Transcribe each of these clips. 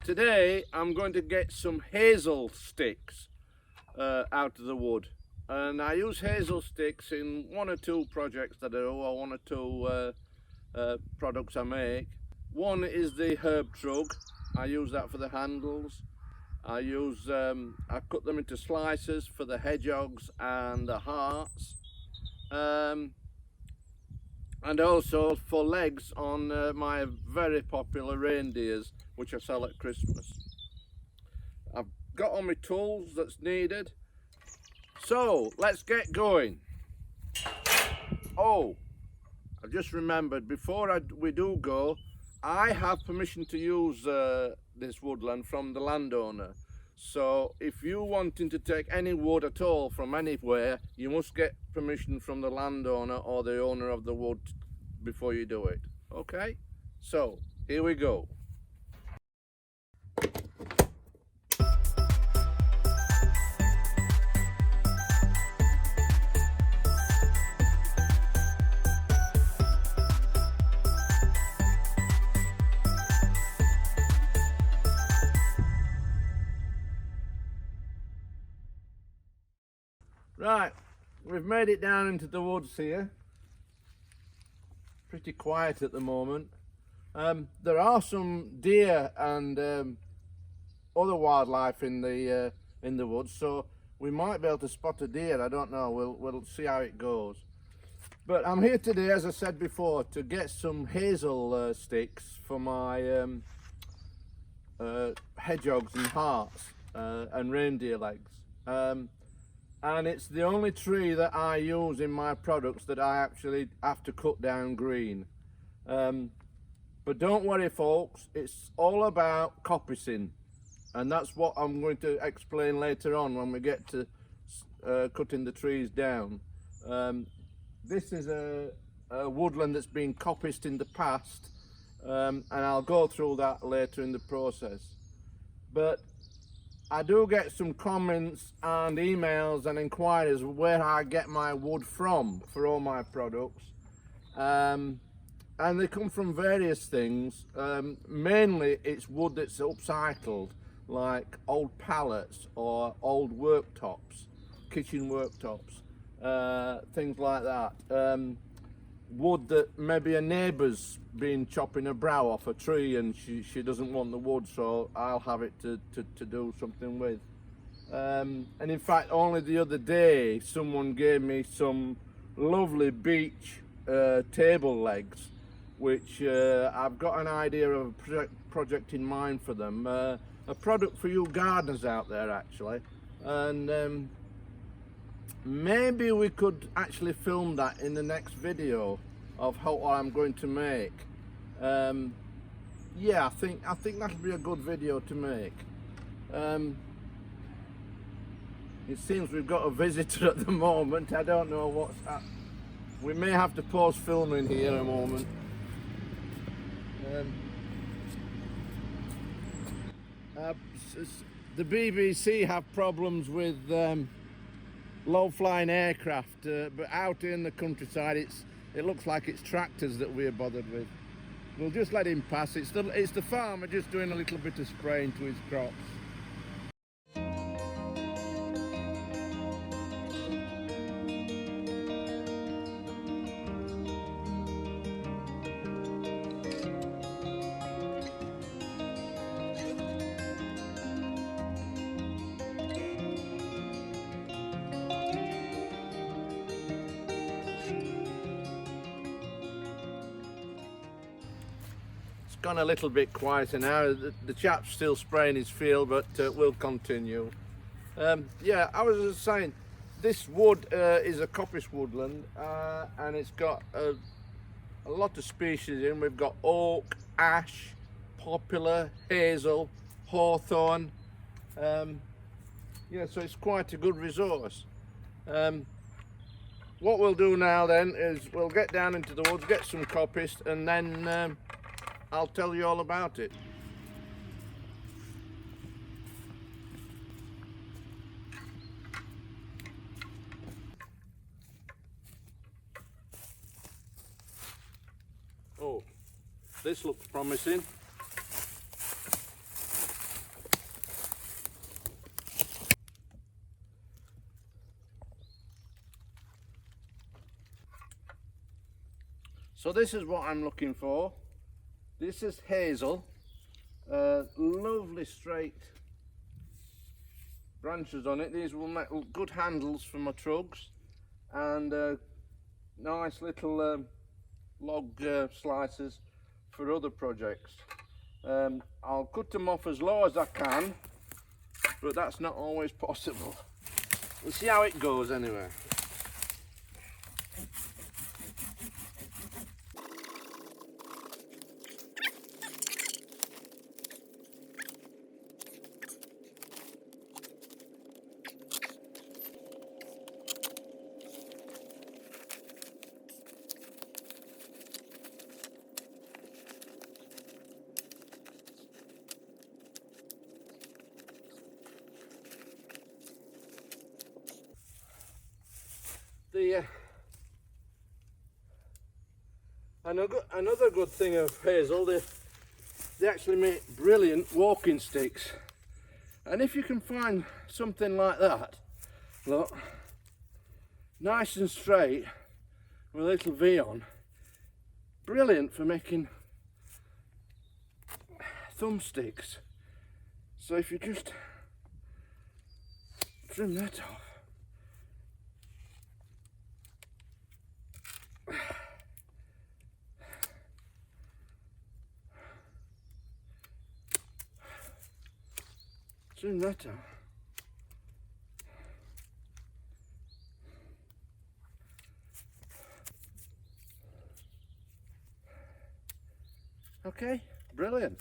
Today I'm going to get some hazel sticks out of the wood, and I use hazel sticks in one or two projects that I do, or one or two products I make. One is the herb trug. I use that for the handles. I cut them into slices for the hedgehogs and the hearts, and also for legs on my very popular reindeers, which I sell at Christmas. I've got all my tools that's needed, so let's get going. Oh, I've just remembered, before we do go, I have permission to use this woodland from the landowner. So if you're wanting to take any wood at all from anywhere, you must get permission from the landowner or the owner of the wood before you do it. Okay, so here we go. Right, we've made it down into the woods here. Pretty quiet at the moment. There are some deer and other wildlife in the woods, so we might be able to spot a deer. I don't know. We'll see how it goes. But I'm here today, as I said before, to get some hazel sticks for my hedgehogs and hearts and reindeer legs. And it's the only tree that I use in my products that I actually have to cut down green. But don't worry folks, it's all about coppicing, and that's what I'm going to explain later on when we get to cutting the trees down. This is a woodland that's been coppiced in the past, and I'll go through that later in the process. But I do get some comments and emails and inquiries where I get my wood from for all my products, and they come from various things. Mainly it's wood that's upcycled, like old pallets or old worktops, kitchen worktops, things like that. Wood that maybe a neighbour's been chopping a brow off a tree and she doesn't want the wood, so I'll have it to do something with. And in fact, only the other day someone gave me some lovely beech table legs, which I've got an idea of a project in mind for them, a product for you gardeners out there actually, and maybe we could actually film that in the next video of what I'm going to make. Yeah, I think that'll be a good video to make. It seems we've got a visitor at the moment. I don't know what's happening. We may have to pause filming here a moment. The BBC have problems with low-flying aircraft, but out in the countryside it looks like it's tractors that we're bothered with. We'll just let him pass. It's the farmer just doing a little bit of spraying to his crops. Gone a little bit quieter now. The chap's still spraying his field, but we'll continue. Yeah, I was just saying, this wood is a coppice woodland, and it's got a lot of species in. We've got oak, ash, poplar, hazel, hawthorn. Yeah, so it's quite a good resource. What we'll do now then is we'll get down into the woods, get some coppice, and then I'll tell you all about it. Oh, this looks promising. So this is what I'm looking for. This is hazel, lovely straight branches on it. These will make good handles for my trugs, and nice little log slices for other projects. I'll cut them off as low as I can, but that's not always possible. We'll see how it goes anyway. Another good thing of hazel, they actually make brilliant walking sticks. And if you can find something like that, look, nice and straight with a little V on, brilliant for making thumbsticks. So if you just trim that off. Trim that out. Okay, brilliant.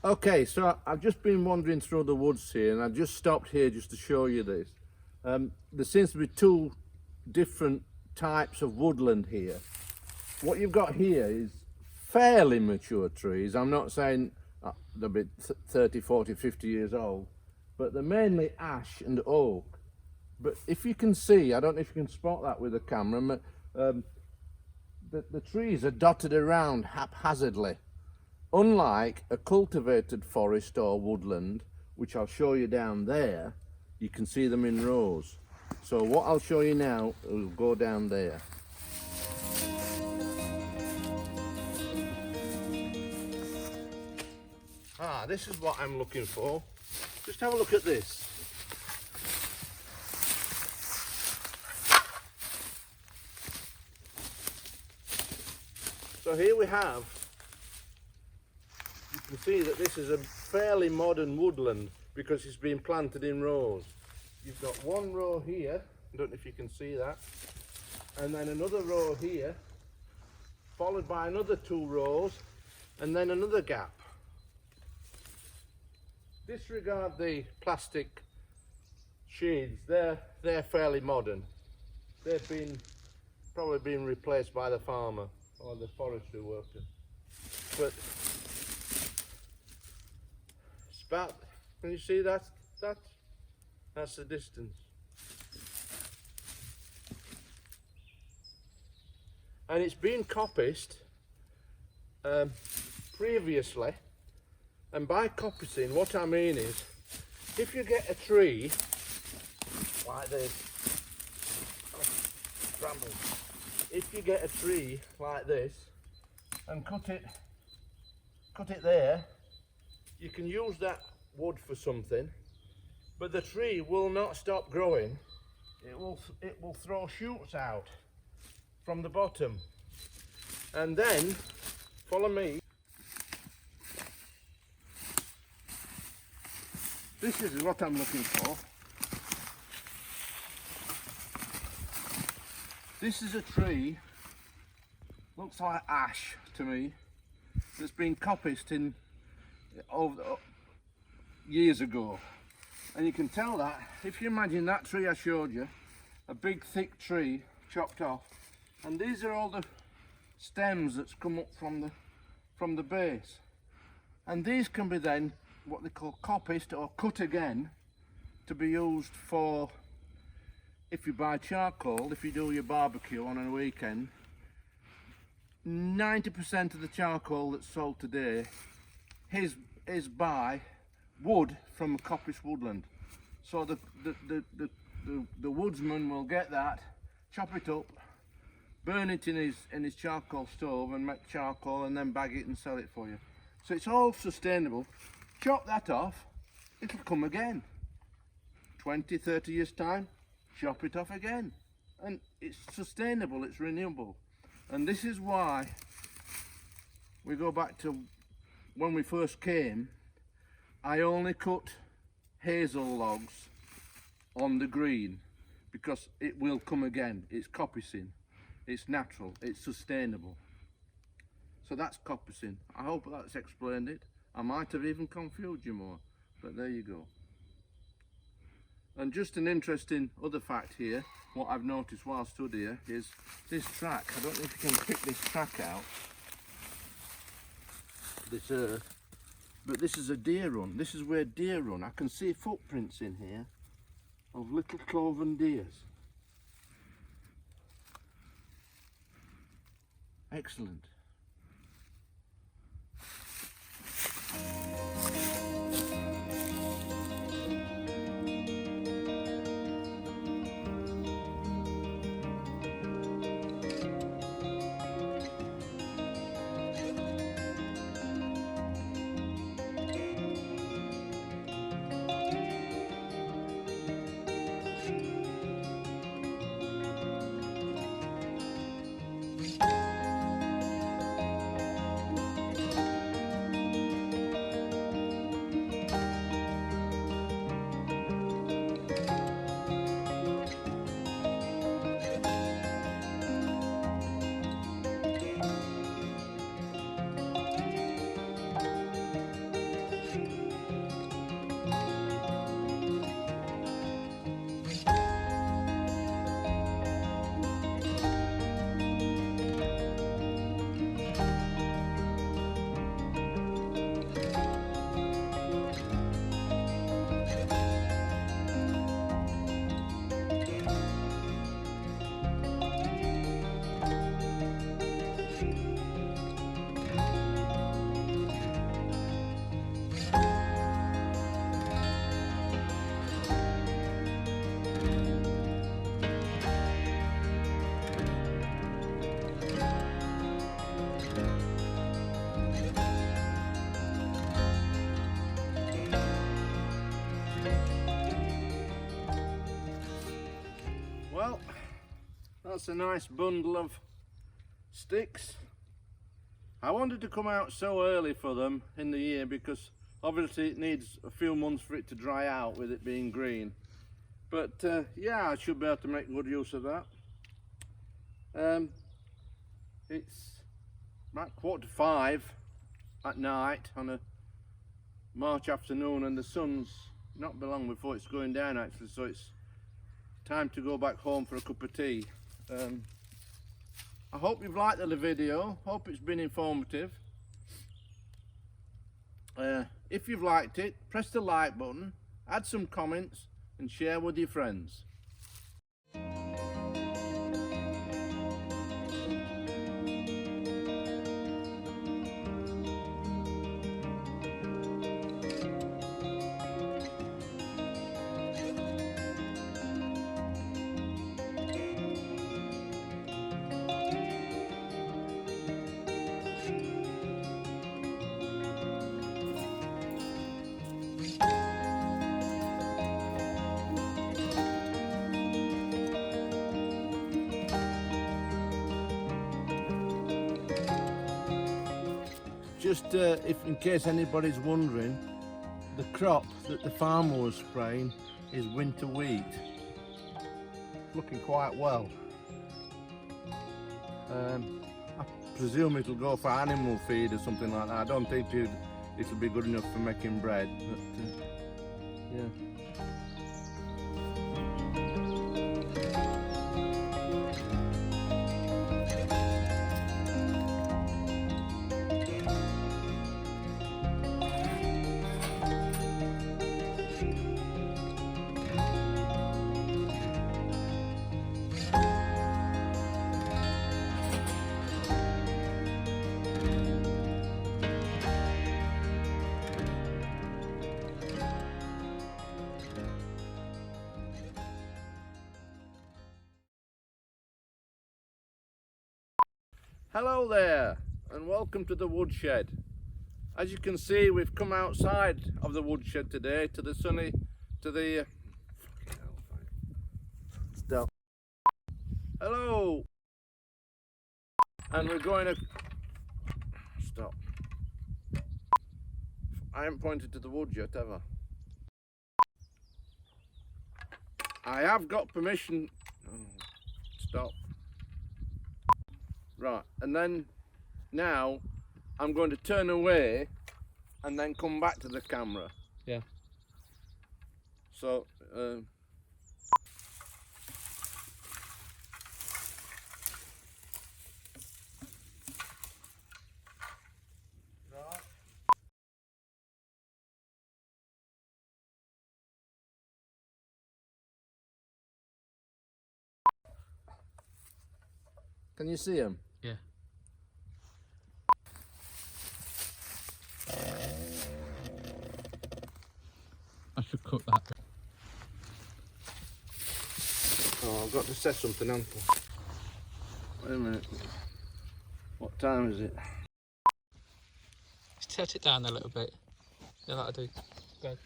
Okay, so I've just been wandering through the woods here, and I just stopped here just to show you this. There seems to be two different types of woodland here. What you've got here is fairly mature trees. I'm not saying they'll be 30, 40, 50 years old, but they're mainly ash and oak. But if you can see, I don't know if you can spot that with the camera, the trees are dotted around haphazardly. Unlike a cultivated forest or woodland, which I'll show you down there, you can see them in rows. So what I'll show you now will go down there. This is what I'm looking for. Just have a look at this. So here we have, you can see that this is a fairly modern woodland because it's been planted in rows. You've got one row here, I don't know if you can see that, and then another row here, followed by another 2 rows, and then another gap. Disregard the plastic shades, they're fairly modern. They've probably been replaced by the farmer or the forestry worker. But about, can you see that? That's the distance. And it's been coppiced previously, and by coppicing what I mean is, if you get a tree like this, brambles, if you get a tree like this and cut it there, you can use that wood for something, but the tree will not stop growing. It will throw shoots out from the bottom. And then, follow me. This is what I'm looking for. This is a tree, looks like ash to me, that's been coppiced in years ago. And you can tell that, if you imagine that tree I showed you, a big thick tree chopped off, and these are all the stems that's come up from the base. And these can be then what they call coppiced or cut again to be used for, if you buy charcoal, if you do your barbecue on a weekend, 90% of the charcoal that's sold today is by wood from a coppiced woodland. So the woodsman will get that, chop it up, burn it in his charcoal stove and make charcoal, and then bag it and sell it for you. So it's all sustainable. Chop that off, it'll come again. 20, 30 years time, chop it off again. And it's sustainable, it's renewable. And this is why we go back to when we first came. I only cut hazel logs on the green because it will come again. It's coppicing, it's natural, it's sustainable. So that's coppicing. I hope that's explained it. I might have even confused you more, but there you go. And just an interesting other fact here, what I've noticed while I stood here, is this track. I don't know if you can pick this track out, this earth, but this is a deer run. This is where deer run. I can see footprints in here of little cloven deers. Excellent. Well, that's a nice bundle of sticks. I wanted to come out so early for them in the year because obviously it needs a few months for it to dry out with it being green. But yeah, I should be able to make good use of that. It's about 4:45 at night on a March afternoon, and the sun's not be long before it's going down actually, so it's time to go back home for a cup of tea. I hope you've liked the video, hope it's been informative. If you've liked it, press the like button, add some comments and share with your friends. just if in case anybody's wondering, the crop that the farmer was spraying is winter wheat. Looking quite well. I presume it'll go for animal feed or something like that. I don't think it'll be good enough for making bread, but yeah. Hello there, and welcome to the woodshed. As you can see, we've come outside of the woodshed today to the sunny, stop. Hello, and we're going to stop. I haven't pointed to the wood yet, have I have got permission. Oh, stop. Right, and then now I'm going to turn away and then come back to the camera. Yeah. So, right. Can you see him? Yeah. I should cut that. Oh, I've got to set something on. Wait a minute. What time is it? Just set it down a little bit. Yeah, that'll do. Go.